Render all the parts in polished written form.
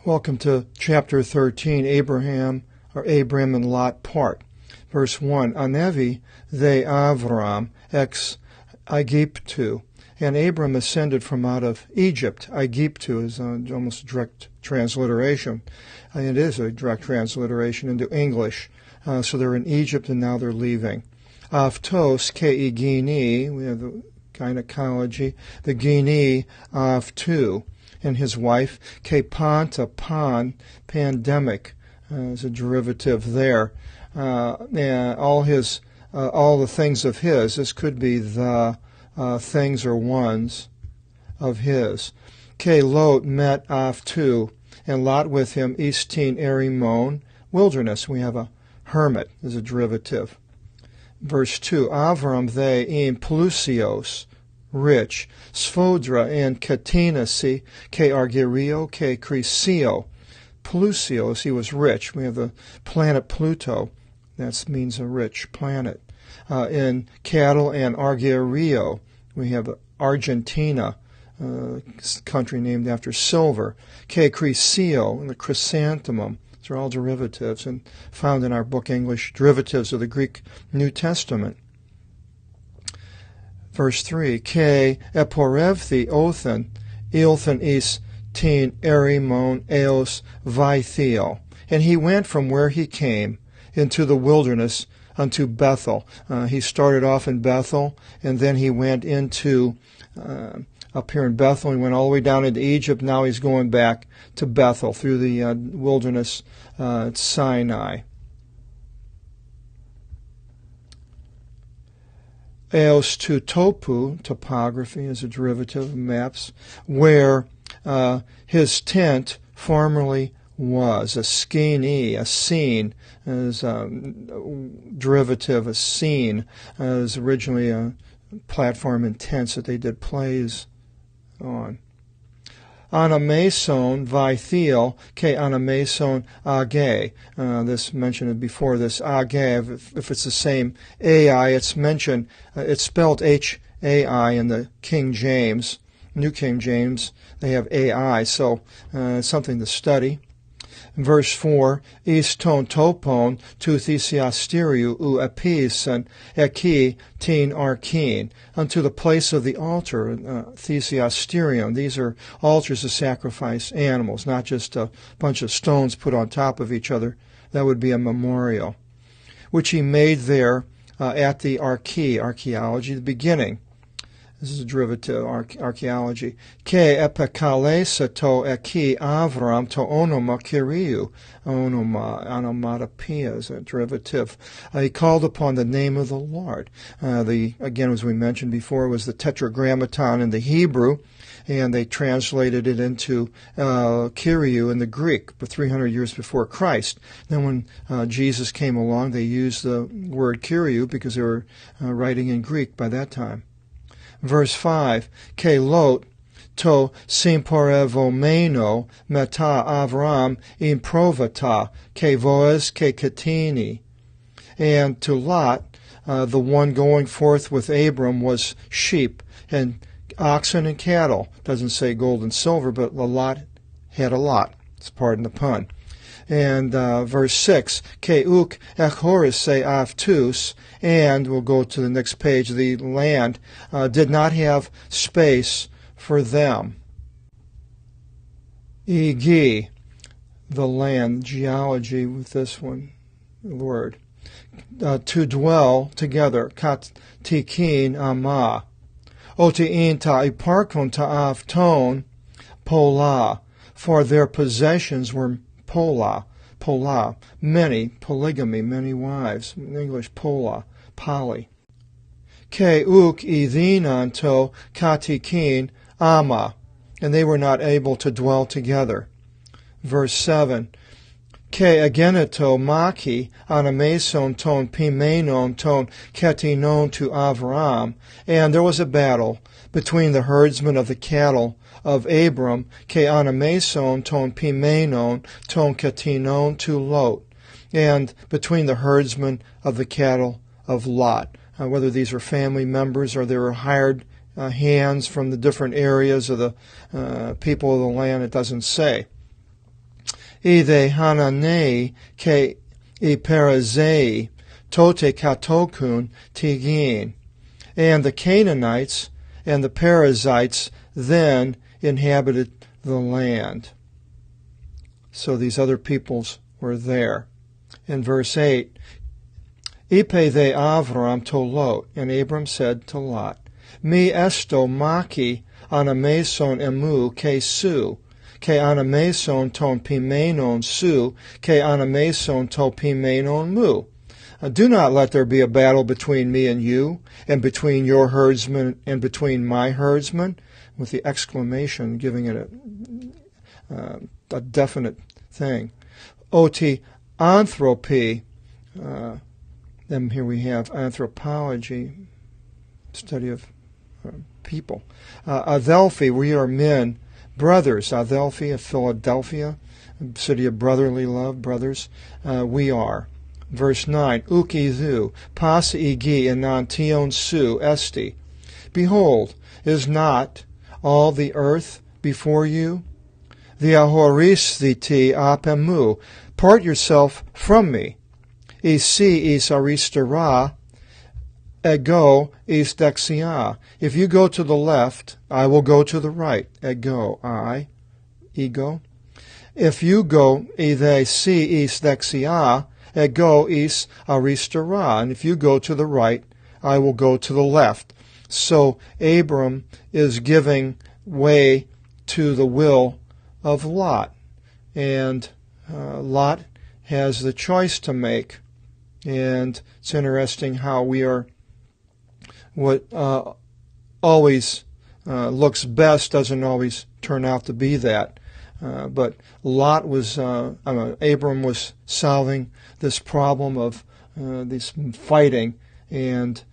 Welcome to chapter 13, Abram and Lot part. Verse 1, Anevi they Avram ex Aegyptu. And Abram ascended from out of Egypt. Aegyptu is almost a direct transliteration. It is a direct transliteration into English. So they're in Egypt and now they're leaving. Avtos ke Gini, we have the gynecology, the Gini Avtu. And his wife, Kepanta Pan, pandemic, is a derivative there. And all the things of his. This could be the things or ones of his. K Lot met Avtu, and Lot with him, Eastin Erimon, wilderness. We have a hermit as a derivative. Verse 2, Avram they in Plusios, rich, Svodra and Katinasi, ke Argyrio, ke Crisio. Plusios, he was rich. We have the planet Pluto. That means a rich planet. In cattle and Argyrio, we have Argentina, country named after silver. Ke Crisio, and the chrysanthemum. These are all derivatives and found in our book English Derivatives of the Greek New Testament. Verse 3, Ke eporevthi othen, ilthen is tin erimon eos vitheo. And he went from where he came into the wilderness unto Bethel. He started off in Bethel, and then he went into, up here in Bethel, he went all the way down into Egypt. Now he's going back to Bethel through the wilderness at Sinai. Eos to topu, topography is a derivative of maps, where his tent formerly was. A skene, a scene, is a derivative, a scene, is originally a platform in tents that they did plays on. Anamason Vithiel, ke Anamason Age. This mentioned before, this Age, if it's the same AI, it's mentioned, it's spelled H-A-I in the King James, New King James, they have AI, so it's something to study. Verse 4, Iston topon tu thesiasteriu u episen eki tin arkin, unto the place of the altar, thesiasterium. These are altars to sacrifice animals, not just a bunch of stones put on top of each other. That would be a memorial, which he made there at the archaeology, the beginning. This is a derivative, archaeology. Ke epikalesa to eki Avram to onoma kiriu. Onoma, onomatopoeia is a derivative. He called upon the name of the Lord. Again, as we mentioned before, was the tetragrammaton in the Hebrew, and they translated it into Kyriou in the Greek, 300 years before Christ. Then when Jesus came along, they used the word Kyriou because they were writing in Greek by that time. Verse 5, Ke Lot to simporevomeno meta Avram in provata, ke voes ke katini. And to Lot, the one going forth with Abram, was sheep and oxen and cattle. Doesn't say gold and silver, but Lot had a lot. It's pardon the pun. And verse 6, Ke uk echoris se avtus, and we'll go to the next page, the land did not have space for them. Igi, the land, geology with this one word. To dwell together, kat tikin ama. Otiin ta iparkon ta avton pola, for their possessions were pola, many, polygamy, many wives. In English, pola, poly. Ke uk idhinanto katikin ama, and they were not able to dwell together. Verse 7, Ke ageneto maki anamason ton pimenon ton ketinon to Avram, and there was a battle between the herdsmen of the cattle of Abram, ke anamason ton pimenon ton ketinon to Lot, and between the herdsmen of the cattle of Lot. Whether these were family members or they were hired hands from the different areas of the people of the land, it doesn't say. Ide Hananei ke Iperazei, Tote Katokun Tigin. And the Canaanites and the Perizzites then inhabited the land. So these other peoples were there. In verse 8, Ipe de Avram to Lot, and Abram said to Lot, Mi esto maki anameson emu ke su, ke anameson ton pimenon su, ke anameson to pimenon mu. Do not let there be a battle between me and you, and between your herdsmen and between my herdsmen, with the exclamation giving it a definite thing. Oti anthropy, then here we have anthropology, study of people. Adelphi, we are men, brothers. Adelphi of Philadelphia, city of brotherly love, brothers. We are. Verse 9, Ukizu, pas igi enantion su esti. Behold, is not all the earth before you? The ahoristhiti apemu, part yourself from me. Isi is aristera, ego is dexia. If you go to the left, I will go to the right. Ego, I, ego. If you go, ide si is dexia, ego is aristera. And if you go to the right, I will go to the left. So Abram is giving way to the will of Lot. And Lot has the choice to make. And it's interesting how we are, what always looks best doesn't always turn out to be that. But Lot was, Abram was solving this problem of this fighting. And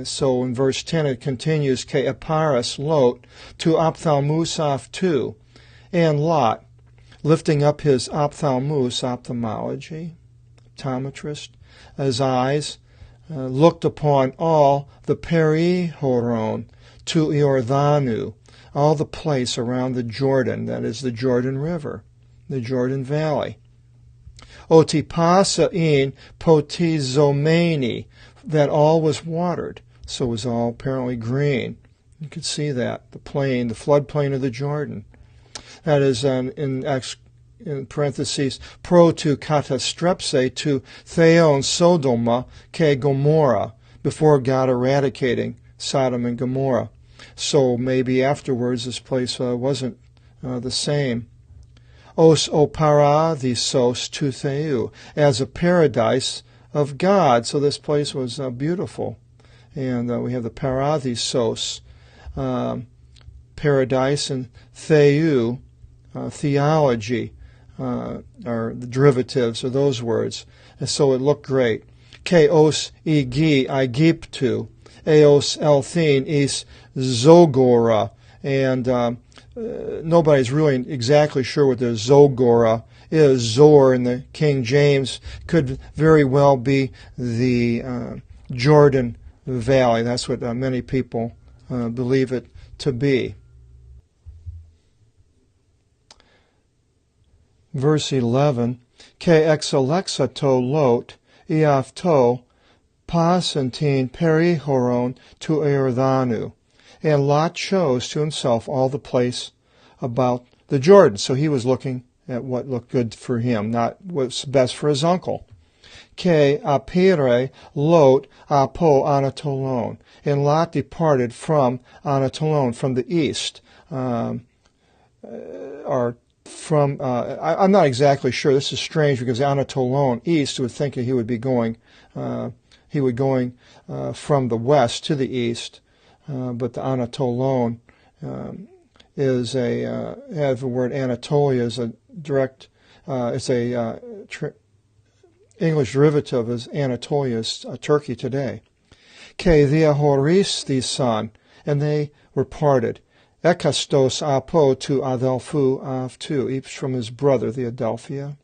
so in verse 10 it continues, Ke aparas Lot to ophthalmusaf tu. And Lot, lifting up his ophthalmus, ophthalmology, optometrist, his eyes, looked upon all the perihoron to Iordanu, all the place around the Jordan, that is the Jordan River, the Jordan Valley. Otipasa in potizomeni, that all was watered, so it was all apparently green. You could see that, the plain, the floodplain of the Jordan. That is in parentheses, pro to katastrepse to theon Sodoma ke Gomorrah, before God eradicating Sodom and Gomorrah. So maybe afterwards this place wasn't the same. Os oparadisos to Theu, as a paradise of God. So this place was beautiful. And we have the paradisos, paradise, and Theu, theology, are the derivatives of those words. And so it looked great. Ke os igi Aegyptu, eos elthin is Zogora. And nobody's really exactly sure what the Zogora is. Zor in the King James could very well be the Jordan Valley. That's what many people believe it to be. Verse 11, Ke exalexato Lot, iafto, pasantin perihoron to Iordanu. And Lot chose to himself all the place about the Jordan. So he was looking at what looked good for him, not what's best for his uncle. Ke apire Lot apo Anatolon. And Lot departed from Anatolon, from the east, or from, I'm not exactly sure. This is strange because Anatolon, east, would think that he would be going, from the west to the east. But the Anatolon is have the word Anatolia as a direct, it's a English derivative as Anatolia is Turkey today. Ke diahoris the son, and they were parted. Ekastos apo to Adelphu avtu, each from his brother, the Adelphia.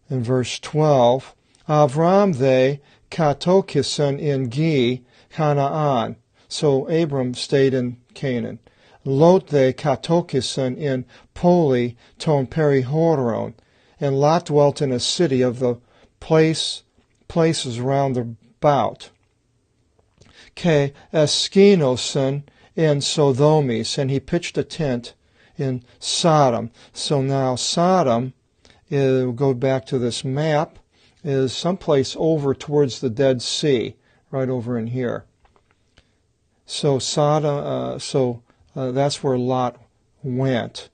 In verse 12, Avram they katokison in Gi Canaan. So Abram stayed in Canaan. Lot katokison in Poli ton perihoron, and Lot dwelt in a city of the places round about. Ke Eskinoson in Sodomis, and he pitched a tent in Sodom. So now Sodom, we'll go back to this map, is someplace over towards the Dead Sea, right over in here. So Sodom, that's where Lot went.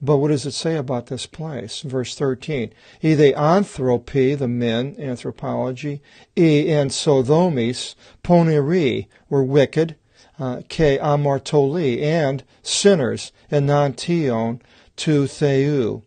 But what does it say about this place? Verse 13. E the anthropy, the men, anthropology, e and Sodomis, poneri, were wicked, ke amartoli, and sinners, and nantion to theu,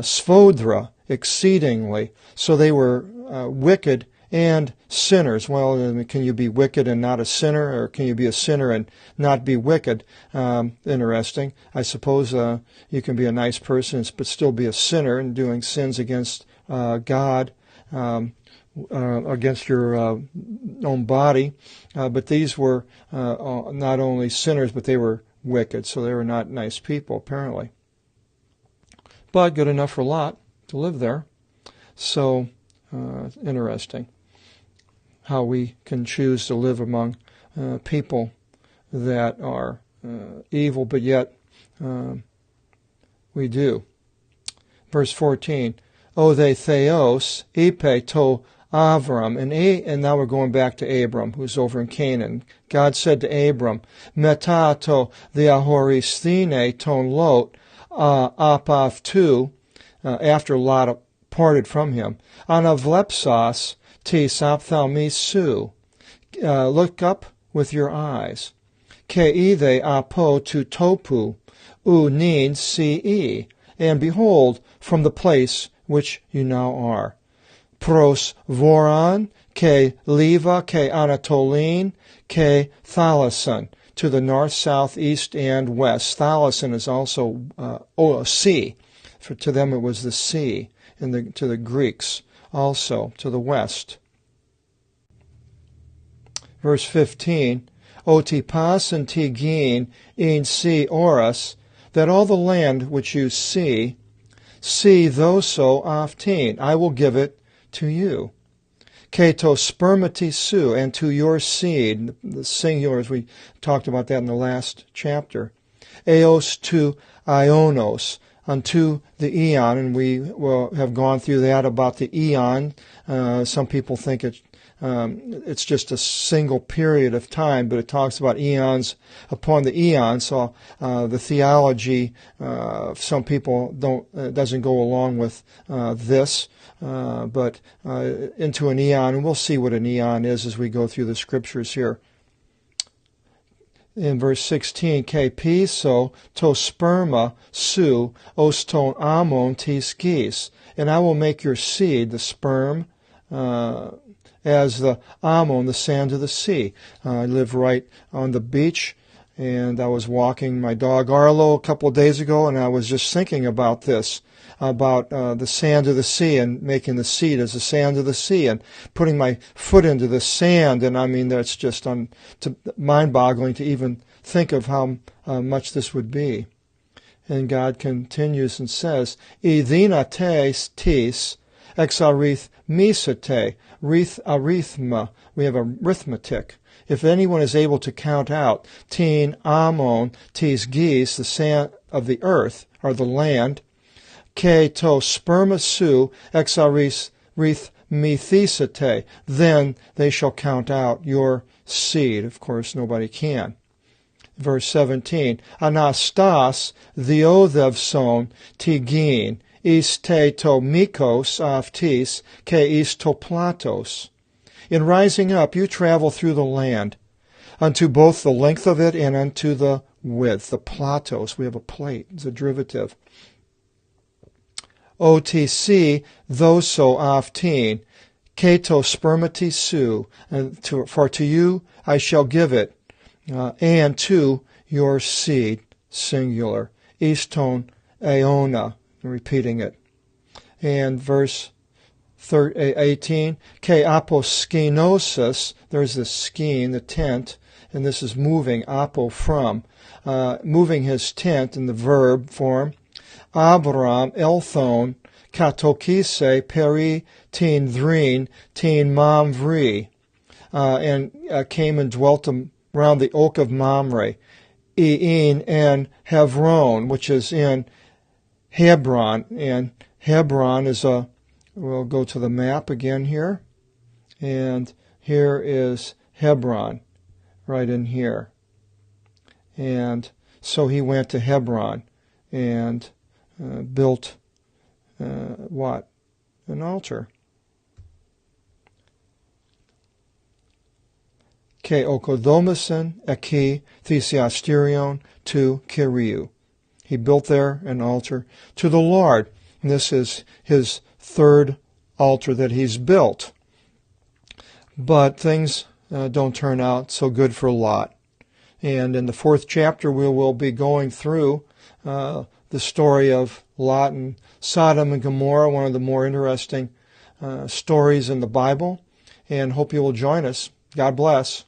svodra, exceedingly. So they were wicked and sinners. Well, can you be wicked and not a sinner, or can you be a sinner and not be wicked? Interesting. I suppose you can be a nice person but still be a sinner and doing sins against God, against your own body. But these were not only sinners, but they were wicked, so they were not nice people, apparently. But good enough for Lot to live there. So, interesting how we can choose to live among people that are evil, but yet we do. Verse 14, O they theos, ipe to Avram, and now we're going back to Abram, who's over in Canaan. God said to Abram, Meta to the ahoristine ton Lot, apav tu, after Lot parted from him, anavlepsas ti saphthalmisu, look up with your eyes, keide apo tu topu, nin ce, and behold from the place which you now are. Pros voran, ke leva, ke anatolin, ke thalason, to the north, south, east, and west. Thalason is also a sea. To them it was the sea, to the Greeks also, to the west. Verse 15, O tipas and tigin in si oras, that all the land which you see thoso aftin, I will give it to you. Keto spermati su, and to your seed, the singular, as we talked about that in the last chapter. Eos to ionos, unto the eon, and we will have gone through that about the eon. Some people think it's just a single period of time, but it talks about eons upon the eon. So the theology, some people doesn't go along with this, but into an eon, and we'll see what an eon is as we go through the scriptures here. In verse 16, Ke piso to sperma su oston amon tis gis, and I will make your seed, the sperm, as the amon, the sand of the sea. I live right on the beach, and I was walking my dog Arlo a couple of days ago, and I was just thinking about this, about the sand of the sea, and making the seed as the sand of the sea, and putting my foot into the sand, and I mean, that's just mind-boggling to even think of how much this would be. And God continues and says, Idina tes tis exarith misate, arithma, we have arithmetic. If anyone is able to count out tin amon tis gis, the sand of the earth, or the land, ke to sperma su exarith methisate, then they shall count out your seed. Of course, nobody can. Verse 17, Anastas theodevson tigin, is te to mikos aftis, ke is to platos. In rising up, you travel through the land, unto both the length of it and unto the width. The platos, we have a plate, it's a derivative. OTC, thoso aftin, keto spermati su, for to you I shall give it, and to your seed, singular. Iston aeona, repeating it. And verse 18, ke aposkenosis, there's the skene, the tent, and this is moving, apo, from, moving his tent in the verb form. Abram, Elthon, katokise, peri, tin dhrin, tin mamvri, and came and dwelt around the oak of Mamre, Ein and Hebron, which is in Hebron, and Hebron is we'll go to the map again here, and here is Hebron, right in here. And so he went to Hebron and built what? An altar. Ke okodomasen eki thesiasterion to Kiriu. He built there an altar to the Lord. And this is his third altar that he's built. But things don't turn out so good for Lot. And in the 4th chapter, we will be going through the story of Lot and Sodom and Gomorrah, one of the more interesting stories in the Bible. And hope you will join us. God bless.